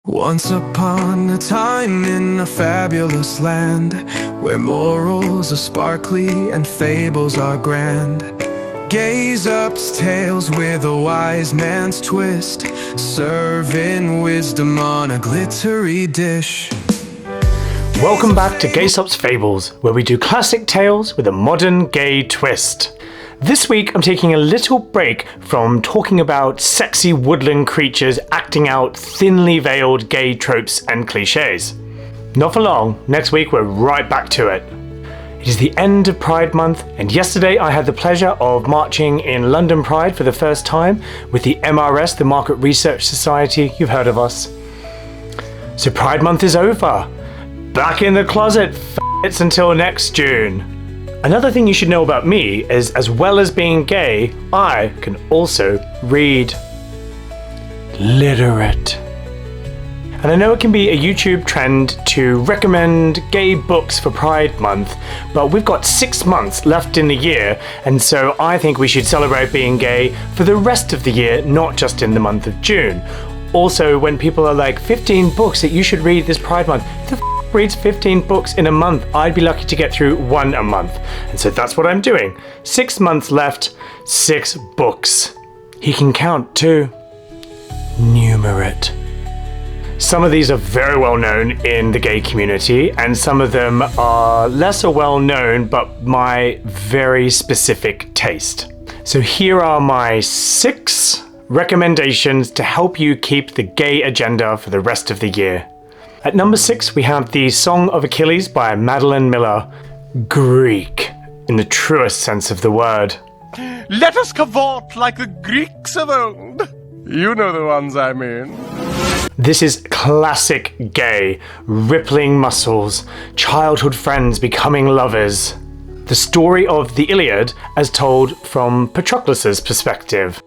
Once upon a time in a fabulous land, where morals are sparkly and fables are grand, Gaze-Up's tales with a wise man's twist, serving wisdom on a glittery dish. Welcome back to Gaze-Up's Fables, where we do classic tales with a modern gay twist. This week I'm taking a little break from talking about sexy woodland creatures acting out thinly veiled gay tropes and cliches. Not for long, next week we're right back to it. It is the end of Pride Month, and yesterday I had the pleasure of marching in London Pride for the first time with the MRS, the Market Research Society. You've heard of us. So Pride Month is over. Back in the closet, f***its, until next June. Another thing you should know about me is, as well as being gay, I can also read. Literate. And I know it can be a YouTube trend to recommend gay books for Pride Month, but we've got 6 months left in the year, and so I think we should celebrate being gay for the rest of the year, not just in the month of June. Also, when people are like, 15 books that you should read this Pride Month, the reads 15 books in a month? I'd be lucky to get through one a month. And so that's what I'm doing. 6 months left, 6 books. He can count too. Numerate. Some of these are very well known in the gay community, and some of them are lesser well known, but my very specific taste. So here are my 6 recommendations to help you keep the gay agenda for the rest of the year. At number 6, we have The Song of Achilles by Madeline Miller. Greek, in the truest sense of the word. Let us cavort like the Greeks of old. You know the ones I mean. This is classic gay, rippling muscles, childhood friends becoming lovers. The story of the Iliad as told from Patroclus's perspective.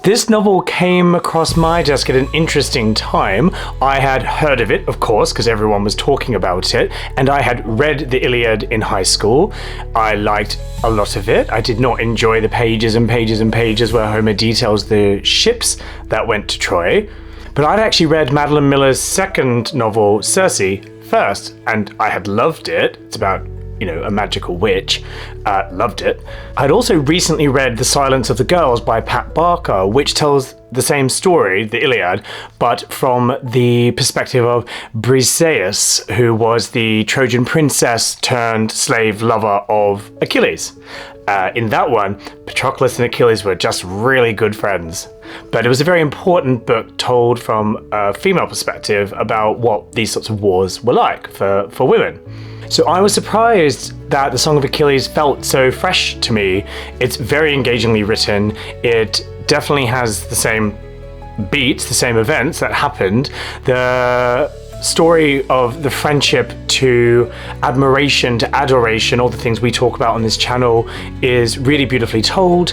This novel came across my desk at an interesting time. I had heard of it, of course, because everyone was talking about it, and I had read the Iliad in high school. I liked a lot of it. I did not enjoy the pages and pages and pages where Homer details the ships that went to Troy. But I'd actually read Madeline Miller's second novel, Circe, first, and I had loved it. It's about a magical witch. Loved it. I'd also recently read The Silence of the Girls by Pat Barker, which tells the same story, the Iliad, but from the perspective of Briseis, who was the Trojan princess turned slave lover of Achilles. In that one, Patroclus and Achilles were just really good friends. But it was a very important book told from a female perspective about what these sorts of wars were like for women. So I was surprised that The Song of Achilles felt so fresh to me. It's very engagingly written. It definitely has the same beats, the same events that happened. The story of the friendship to admiration to adoration, all the things we talk about on this channel, is really beautifully told.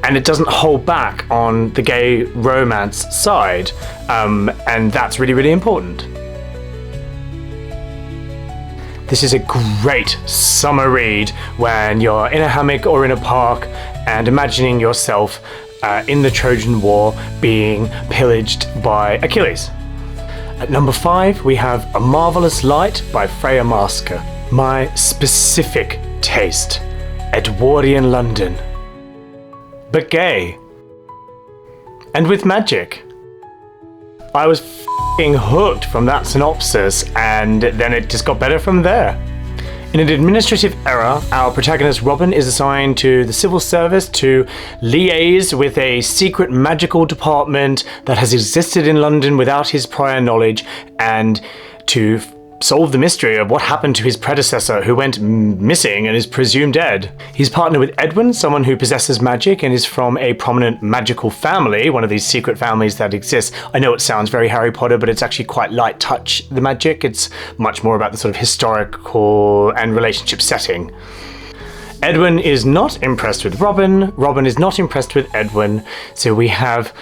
And it doesn't hold back on the gay romance side. And that's really, really important. This is a great summer read when you're in a hammock or in a park and imagining yourself in the Trojan War being pillaged by Achilles. At number 5, we have A Marvelous Light by Freya Marsker. My specific taste, Edwardian London. But gay. And with magic. I was f***ing hooked from that synopsis, and then it just got better from there. In an administrative error, our protagonist Robin is assigned to the civil service to liaise with a secret magical department that has existed in London without his prior knowledge, and to solve the mystery of what happened to his predecessor who went missing and is presumed dead. He's partnered with Edwin, someone who possesses magic and is from a prominent magical family, one of these secret families that exist. I know it sounds very Harry Potter, but it's actually quite light touch, the magic. It's much more about the sort of historical and relationship setting. Edwin is not impressed with Robin. Robin is not impressed with Edwin. So we have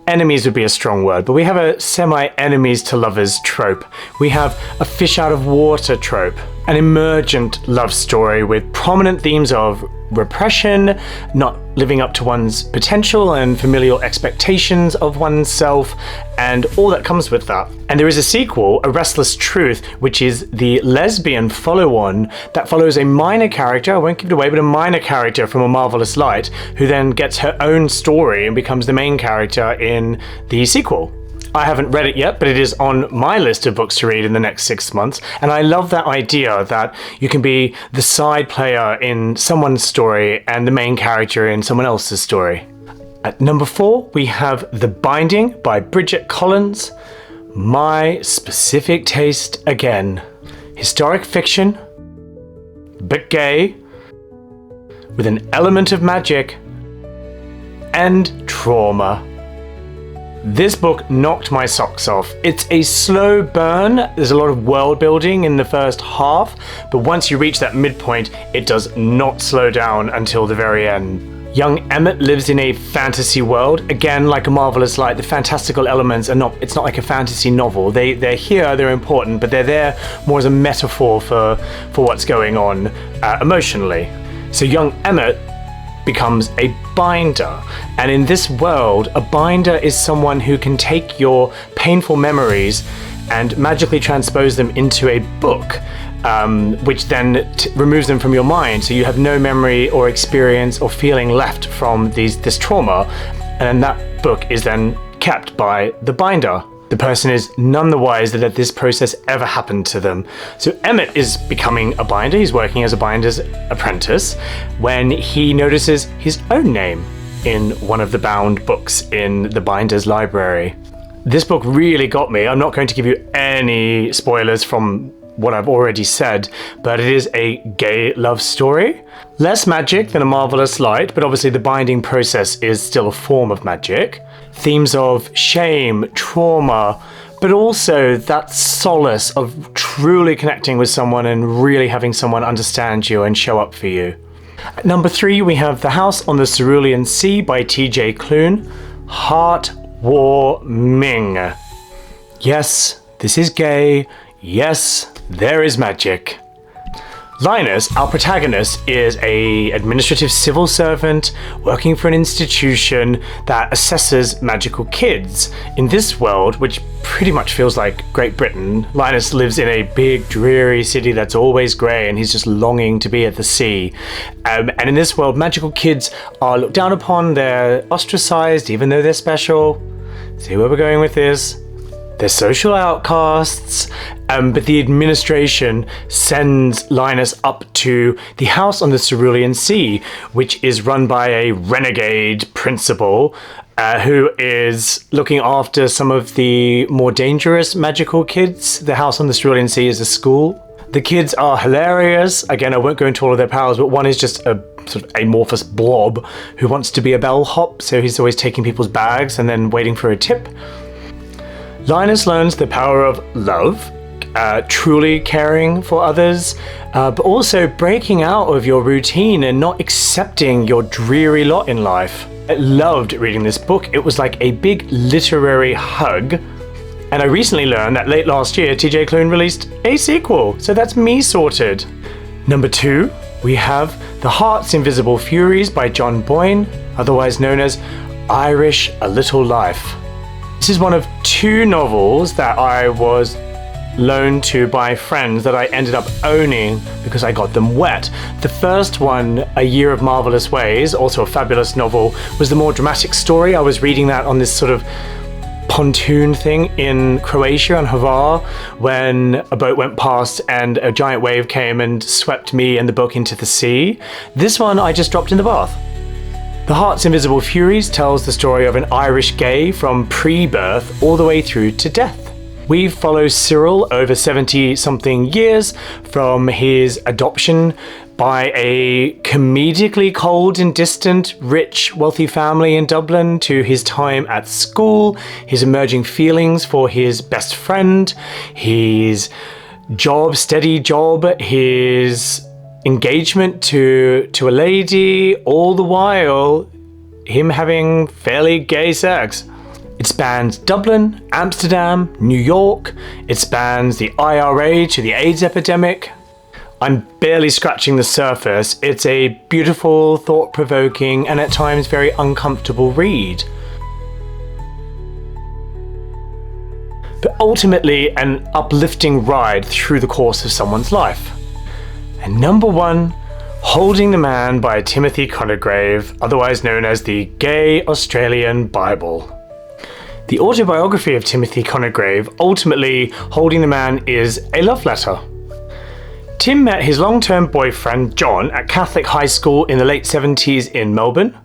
enemies would be a strong word, but we have a semi-enemies to lovers trope. We have a fish out of water trope. an emergent love story with prominent themes of repression, not living up to one's potential, and familial expectations of oneself, and all that comes with that. And there is a sequel, A Restless Truth, which is the lesbian follow-on that follows a minor character, I won't give it away, but a minor character from A Marvelous Light, who then gets her own story and becomes the main character in the sequel. I haven't read it yet, but it is on my list of books to read in the next 6 months, and I love that idea that you can be the side player in someone's story and the main character in someone else's story. At number 4, we have The Binding by Bridget Collins. My specific taste again. Historic fiction, but gay, with an element of magic and trauma. This book knocked my socks off. It's a slow burn. There's a lot of world building in the first half, but once you reach that midpoint, it does not slow down until the very end. Young Emmett lives in a fantasy world. Again, like A Marvelous Light, the fantastical elements are it's not like a fantasy novel. They're here, they're important, but they're there more as a metaphor for what's going on emotionally. So young Emmett becomes a binder, and in this world, a binder is someone who can take your painful memories and magically transpose them into a book, which then removes them from your mind, so you have no memory or experience or feeling left from this trauma, and that book is then kept by the binder. The person is none the wiser that this process ever happened to them. So Emmett is becoming a binder. He's working as a binder's apprentice when he notices his own name in one of the bound books in the binder's library. This book really got me. I'm not going to give you any spoilers from what I've already said, but it is a gay love story. Less magic than A Marvelous Light, but obviously the binding process is still a form of magic. Themes of shame, trauma, but also that solace of truly connecting with someone and really having someone understand you and show up for you. At number 3, we have The House on the Cerulean Sea by T.J. Klune. Heartwarming. Yes, this is gay. Yes, there is magic. Linus, our protagonist, is an administrative civil servant working for an institution that assesses magical kids. In this world, which pretty much feels like Great Britain, Linus lives in a big, dreary city that's always grey, and he's just longing to be at the sea. And in this world, magical kids are looked down upon, they're ostracised even though they're special. See where we're going with this? They're social outcasts, but the administration sends Linus up to the House on the Cerulean Sea, which is run by a renegade principal who is looking after some of the more dangerous magical kids. The House on the Cerulean Sea is a school. The kids are hilarious. Again, I won't go into all of their powers, but one is just a sort of amorphous blob who wants to be a bellhop, so he's always taking people's bags and then waiting for a tip. Linus learns the power of love, truly caring for others, but also breaking out of your routine and not accepting your dreary lot in life. I loved reading this book. It was like a big literary hug. And I recently learned that late last year, T.J. Klune released a sequel, so that's me sorted. Number 2, we have The Heart's Invisible Furies by John Boyne, otherwise known as Irish A Little Life. This is one of 2 novels that I was loaned to by friends that I ended up owning because I got them wet. The first one, A Year of Marvelous Ways, also a fabulous novel, was the more dramatic story. I was reading that on this sort of pontoon thing in Croatia on Hvar when a boat went past and a giant wave came and swept me and the book into the sea. This one I just dropped in the bath. The Heart's Invisible Furies tells the story of an Irish gay from pre-birth all the way through to death. We follow Cyril over 70-something years from his adoption by a comedically cold and distant, rich, wealthy family in Dublin to his time at school, his emerging feelings for his best friend, his steady job, his engagement to a lady, all the while him having fairly gay sex. It spans Dublin, Amsterdam, New York. It spans the IRA to the AIDS epidemic. I'm barely scratching the surface. It's a beautiful, thought-provoking, and at times very uncomfortable read. But ultimately an uplifting ride through the course of someone's life. And number 1, Holding the Man by Timothy Congreve, otherwise known as the Gay Australian Bible. The autobiography of Timothy Congreve, ultimately Holding the Man, is a love letter. Tim met his long-term boyfriend John at Catholic high school in the late 70s in Melbourne.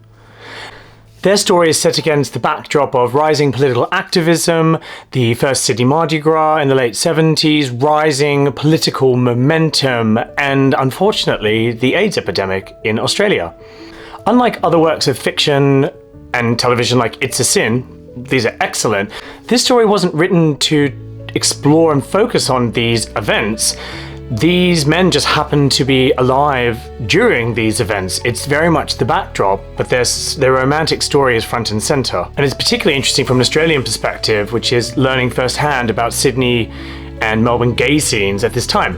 Their story is set against the backdrop of rising political activism, the first Sydney Mardi Gras in the late 70s, rising political momentum, and unfortunately the AIDS epidemic in Australia. Unlike other works of fiction and television like It's a Sin, these are excellent, this story wasn't written to explore and focus on these events. These men just happen to be alive during these events. It's very much the backdrop, but their romantic story is front and center. And it's particularly interesting from an Australian perspective, which is learning firsthand about Sydney and Melbourne gay scenes at this time.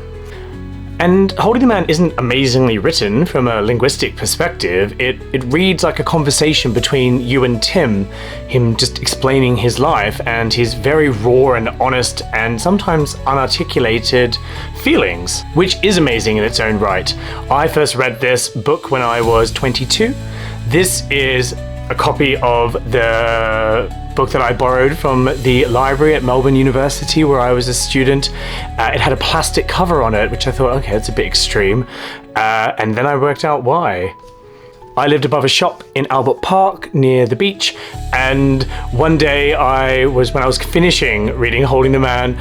And Holding the Man isn't amazingly written from a linguistic perspective. It reads like a conversation between you and Tim, him just explaining his life and his very raw and honest and sometimes unarticulated feelings, which is amazing in its own right. I first read this book when I was 22. This is a copy of the book that I borrowed from the library at Melbourne University where I was a student. It had a plastic cover on it, which I thought, okay, it's a bit extreme. And then I worked out why. I lived above a shop in Albert Park near the beach, and one day when I was finishing reading Holding the Man,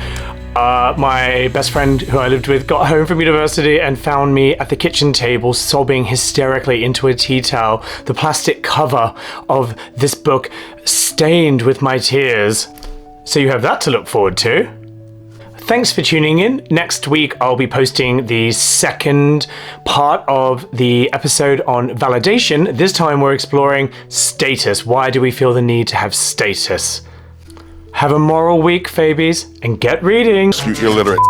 my best friend who I lived with got home from university and found me at the kitchen table sobbing hysterically into a tea towel, the plastic cover of this book stained with my tears. So you have that to look forward to. Thanks for tuning in. Next week I'll be posting the second part of the episode on validation. This time we're exploring status. Why do we feel the need to have status? Have a moral week, Fabies, and get reading. You illiterate.